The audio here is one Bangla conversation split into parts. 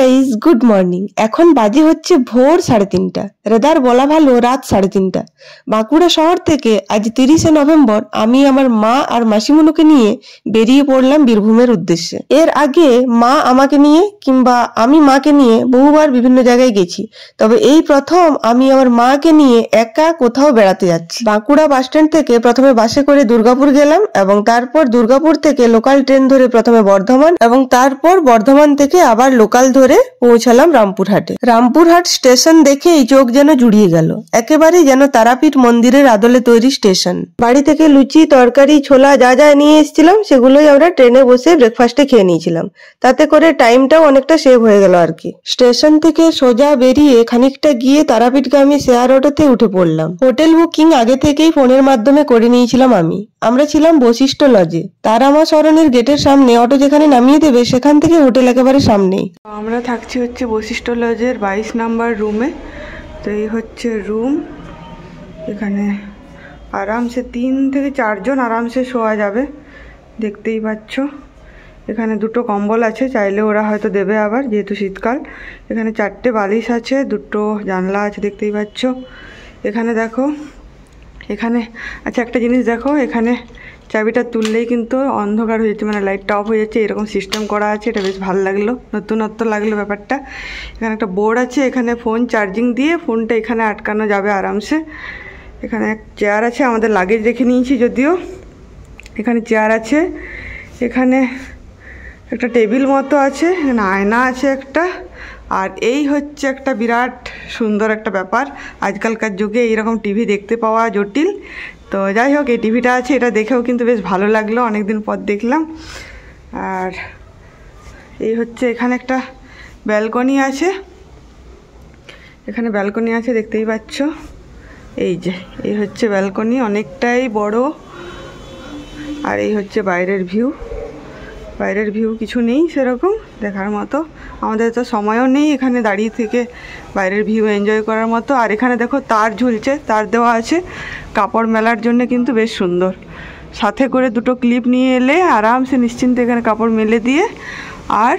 Guys, good morning. এখন বাজে হচ্ছে ভোর 3:30। রেদার বলা ভালো রাত 3:30। বাঁকুড়া শহর থেকে আজ 30শে নভেম্বর আমি আমার মা আর মাসিমনুকে নিয়ে বেরিয়ে পড়লাম বীরভূমের উদ্দেশ্যে। এর আগে মা আমাকে নিয়ে কিংবা আমি মাকে নিয়ে বহুবার বিভিন্ন জায়গায় গেছি, তবে এই প্রথম আমি আমার মাকে নিয়ে একা কোথাও বেড়াতে যাচ্ছি। বাঁকুড়া বাস স্ট্যান্ড থেকে প্রথমে বাসে করে দুর্গাপুর গেলাম এবং তারপর দুর্গাপুর থেকে লোকাল ট্রেন ধরে প্রথমে বর্ধমান এবং তারপর বর্ধমান থেকে আবার লোকাল ধরে পৌঁছালাম রামপুরহাটে। রামপুরহাট স্টেশন দেখেই চোখ যেন জুড়িয়ে গেল, একেবারে যেন তারাপীঠ মন্দিরের আদলে তৈরি স্টেশন। বাড়ি থেকে লুচি, তরকারি, ছোলা যা যা নিয়ে এসেছিলাম সেগুলোই আমরা ট্রেনে বসে ব্রেকফাস্টে খেয়ে নিয়েছিলাম। তাতে করে টাইমটাও অনেকটা সেভ হয়ে গেল আর কি। স্টেশন থেকে সোজা বেরিয়ে খানিকটা গিয়ে তারাপীঠগামী শেয়ার অটোতে উঠে পড়লাম। হোটেল বুকিং আগে থেকেই ফোনের মাধ্যমে করে নিয়েছিলাম আমরা ছিলাম বশিষ্ঠ লজে। তারামা সরণের গেটের সামনে, অটো যেখানে নামিয়ে দেবে সেখান থেকে হোটেল একেবারে সামনেই। আমরা থাকছি হচ্ছে বশিষ্ঠ লজের 22 নাম্বার রুমে। তো এই হচ্ছে রুম। এখানে আরামসে 3 থেকে 4 জন আরামসে শোয়া যাবে, দেখতেই পাচ্ছ। এখানে 2টো কম্বল আছে, চাইলে ওরা হয়তো দেবে আবার, যেহেতু শীতকাল। এখানে 4টে বালিশ আছে, 2টো জানলা আছে, দেখতেই পাচ্ছ। এখানে দেখো, এখানে আচ্ছা একটা জিনিস দেখো, এখানে চাবিটা তুললেই কিন্তু অন্ধকার হয়ে যাচ্ছে, মানে লাইটটা অফ হয়ে যাচ্ছে, এরকম সিস্টেম করা আছে। এটা বেশ ভালো লাগলো, নতুনত্ব লাগলো ব্যাপারটা। এখানে একটা বোর্ড আছে, এখানে ফোন চার্জিং দিয়ে ফোনটা এখানে আটকানো যাবে আরামসে। এখানে এক চেয়ার আছে, আমাদের লাগেজ রেখে নিয়েছি যদিও। এখানে চেয়ার আছে, এখানে একটা টেবিল মতো আছে, এখানে আয়না আছে একটা। আর এই হচ্ছে একটা বিরাট সুন্দর একটা ব্যাপার, আজকালকার যুগে এইরকম টিভি দেখতে পাওয়া জটিল। তো যাই হোক, এই টিভিটা আছে, এটা দেখেও কিন্তু বেশ ভালো লাগলো, অনেকদিন পর দেখলাম। আর এই হচ্ছে এখানে একটা ব্যালকনি আছে, এখানে ব্যালকনি আছে, দেখতেই পাচ্ছ। এই হচ্ছে ব্যালকনি, অনেকটাই বড়। আর এই হচ্ছে বাইরের ভিউ। বাইরের ভিউ কিছু নেই সেরকম দেখার মতো, আমাদের তো সময়ও নেই এখানে দাঁড়িয়ে থেকে বাইরের ভিউ এনজয় করার মতো। আর এখানে দেখো তার ঝুলছে, তার দেওয়া আছে কাপড় মেলার জন্য, কিন্তু বেশ সুন্দর। সাথে করে 2টো ক্লিপ নিয়ে এলে আরামসে নিশ্চিন্তে এখানে কাপড় মেলে দিয়ে আর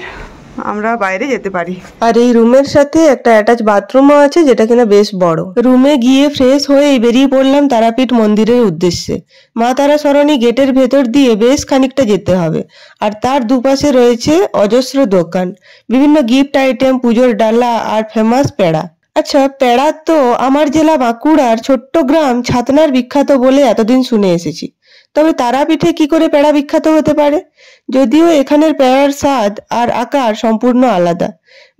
আমরা বাইরে যেতে পারি। আর এই রুমের সাথে একটা অ্যাটাচ বাথরুমও আছে, যেটা কিনা বেশ বড়। রুমে গিয়ে ফ্রেশ হয়ে বেরিয়ে পড়লাম তারাপীঠ মন্দিরের উদ্দেশ্যে। মা তারা সরণি গেটের ভেতর দিয়ে বেশ খানিকটা যেতে হবে, আর তার দুপাশে রয়েছে অজস্র দোকান, বিভিন্ন গিফট আইটেম, পুজোর ডালা আর ফেমাস পেড়া। আচ্ছা, পেড়া তো আমার জেলা বাঁকুড়ার ছোট্ট গ্রাম ছাতনার বিখ্যাত বলে এতদিন শুনে এসেছি, তবে তারাপীঠে কি করে পেড়া বিখ্যাত হতে পারে? যদিও এখানের পেড়ার স্বাদ আর আকার সম্পূর্ণ আলাদা।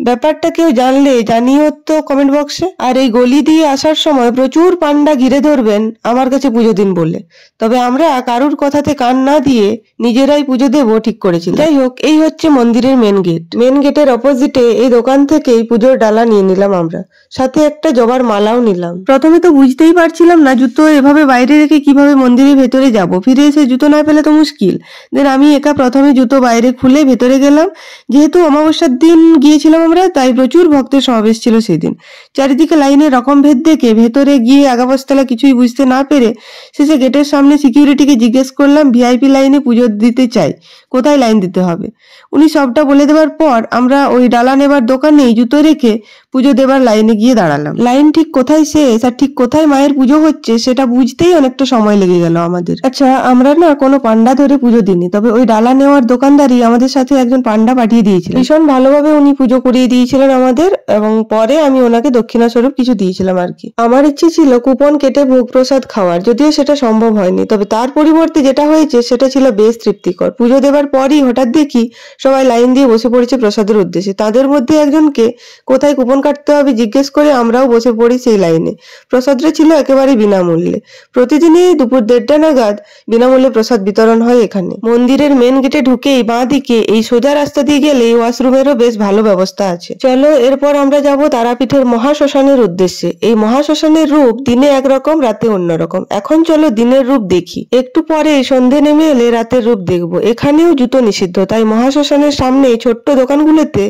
ব্যাপারটা কেউ জানলে জানিও তো কমেন্ট বক্সে। আর এই গলি দিয়ে আসার সময় প্রচুর পান্ডা ঘিরে ধরবেন আমার কাছে পুজো দিন বলে, তবে আমরা কারুর কথাতে কান না দিয়ে নিজেরাই পুজো দেবো ঠিক করেছিলাম। যাই হোক, এই হচ্ছে মন্দিরের মেন গেট। মেন গেটের অপোজিটে এই দোকান থেকেই পুজোর ডালা নিয়ে নিলাম আমরা, সাথে একটা জবার মালাও নিলাম। প্রথমে তো বুঝতেই পারছিলাম না জুতো এভাবে বাইরে রেখে কিভাবে মন্দিরের ভেতরে যাব, ফিরে এসে জুতো না পেলে তো মুশকিল। দেন আমি একা প্রথমে জুতো বাইরে খুলে ভেতরে গেলাম। যেহেতু অমাবস্যার দিন গিয়েছিলাম আমরা, তাই প্রচুর ভক্তের সমাবেশ ছিল সেদিন। চারিদিকে লাইনের রকম ভেদ দেখে ভেতরে গিয়ে আগাবস্তলা কিছুই বুঝতে না পেরে শেষে গেটের সামনে সিকিউরিটিকে জিজ্ঞেস করলাম ভিআইপি লাইনে পুজো দিতে চাই, কোথায় লাইন দিতে হবে। উনি সবটা বলে দেওয়ার পর আমরা ওই ডালা নেবার দোকানেই জুতো রেখে পুজো দেবার লাইনে গিয়ে দাঁড়ালাম। লাইন ঠিক কোথায় শেষ আর ঠিক কোথায় মায়ের পুজো হচ্ছে সেটা বুঝতেই অনেকটা সময় লেগে গেল আমাদের। আচ্ছা, আমরা না কোনো পান্ডা ধরে পুজো দিইনি, তবে ওই ডালা নেওয়ার দোকানদারই আমাদের সাথে একজন পান্ডা পাঠিয়ে দিয়েছিলেন। ভীষণ ভালোভাবে উনি পুজো করিয়ে দিয়েছিলেন আমাদের, এবং পরে আমি ওনাকে দক্ষিণা স্বরূপ কিছু দিয়েছিলাম আর কি। আমার ইচ্ছে ছিল কুপন কেটে ভোগ প্রসাদ খাওয়ার, যদিও সেটা সম্ভব হয়নি, তবে তার পরিবর্তে যেটা হয়েছে সেটা ছিল বেশ তৃপ্তিকর। পুজো দেবার পরই হঠাৎ দেখি সবাই লাইন দিয়ে বসে পড়েছে প্রসাদের উদ্দেশ্যে। তাদের মধ্যে একজনকে কোথায় কুপন কাটতে হবে জিজ্ঞেস করে আমরাও বসে পড়ি সেই লাইনে। প্রসাদটা ছিল একেবারে বিনামূল্যে। প্রতিদিনই দুপুর 1:30 নাগাদ বিনামূল্যে প্রসাদ বিতরণ হয় এখানে। মন্দিরের মেন গেটে ঢুকেই বাঁ দিকে এই সোজা রাস্তা দিয়ে গেলে ওয়াশরুমেরও বেশ ভালো ব্যবস্থা আছে। চলো এরপর আমরা যাব তারাপীঠের মহাশ্মশানের উদ্দেশ্যে। এই মহাশ্মশানের রূপ দিনে একরকম, রাতে অন্যরকম। এখন চলো দিনের রূপ দেখি, একটু পরে সন্ধে নেমে এলে রাতের রূপ দেখবো। এখানেও জুতো নিষিদ্ধ, তাই মহাশ্মশানের সামনে ছোট্ট দোকানগুলোতে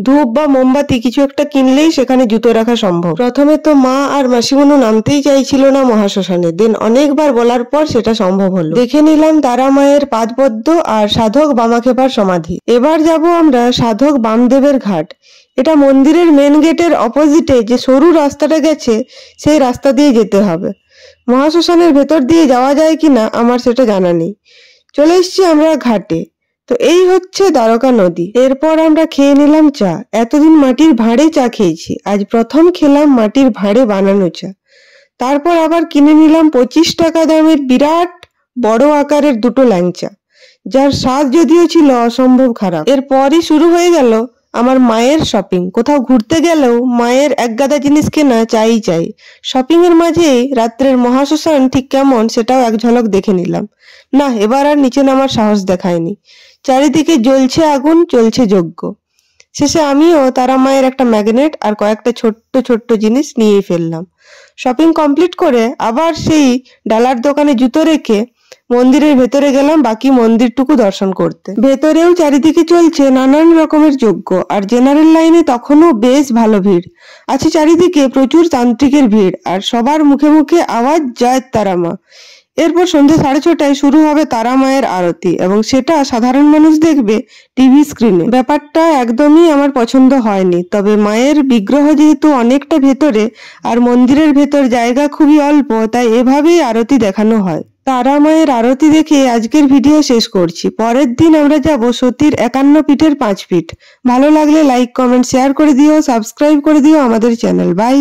ধূপ বা মোমবাতি কিছু একটা কিনলে হলেই সেখানে জুতো রাখা সম্ভব। প্রথমে তো মা আর মাসিমণি নামতেই চাইছিল না মহাশ্মশানে, দেন অনেকবার বলার পর সেটা সম্ভব হলো। দেখে নিলাম তারা মায়ের পাদপদ্ম আর সাধক বামাক্ষেপার সমাধি। এবার যাব আমরা সাধক বামদেবের ঘাট। এটা মন্দিরের মেন গেটের অপোজিটে যে সরু রাস্তাটা গেছে সেই রাস্তা দিয়ে যেতে হবে। মহাশ্মশানের ভেতর দিয়ে যাওয়া যায় কিনা আমার সেটা জানা নেই। চলে এসছি আমরা ঘাটে। তো এই হচ্ছে দ্বারকা নদী। এরপর আমরা খেয়ে নিলাম চা। এতদিন মাটির ভাঁড়ে চা খেয়েছি, আজ প্রথম খেলাম মাটির ভাঁড়ে বানানো চা। তারপর আবার কিনে নিলাম 25 টাকা দামের বিরাট বড় আকারের দুটো ল্যাংচা, যার স্বাদ যদিও ছিল অসম্ভব খারাপ। এরপরই শুরু হয়ে গেল আমার মায়ের শপিং। কোথাও ঘুরতে গেলেও মায়ের একগাদা জিনিস কেনা চাই। শপিং এর মাঝেই রাত্রের মহাশ্মশান ঠিক কেমন সেটাও এক ঝলক দেখে নিলাম। না, এবার আর নিচে নামার সাহস দেখায়নি। চারিদিকে জ্বলছে আগুন, চলছে যজ্ঞ। শেষে আমিও তারা মায়ের একটা ম্যাগনেট আর কয়েকটা ছোট্ট ছোট্ট জিনিস নিয়ে ফেললাম। শপিং কমপ্লিট করে আবার সেই ডালার দোকানে জুতো রেখে মন্দিরের ভেতরে গেলাম বাকি মন্দিরটুকু দর্শন করতে। ভেতরেও চারিদিকে চলছে নানান রকমের যজ্ঞ, আর জেনারেল লাইনে তখনও বেশ ভালো ভিড় আছে। চারিদিকে প্রচুর তান্ত্রিকের ভিড়, আর সবার মুখে মুখে আওয়াজ জয় তারা মা। এরপর সন্ধ্যে 6:30টায় শুরু হবে তারা মায়ের আরতি, এবং সেটা সাধারণ মানুষ দেখবে টিভি স্ক্রিনে। ব্যাপারটা একদমই আমার পছন্দ হয়নি। তবে মায়ের বিগ্রহ যেহেতু অনেকটা ভেতরে আর মন্দিরের ভেতর জায়গা খুবই অল্প, তাই এভাবেই আরতি দেখানো হয়। তারা মায়ের আরতি দেখে আজকের ভিডিও শেষ করছি। পরের দিন আমরা যাব সতীর 51 পীঠের 5 পীঠ। ভালো লাগলে লাইক, কমেন্ট, শেয়ার করে দিও, সাবস্ক্রাইব করে দিও আমাদের চ্যানেল। বাই।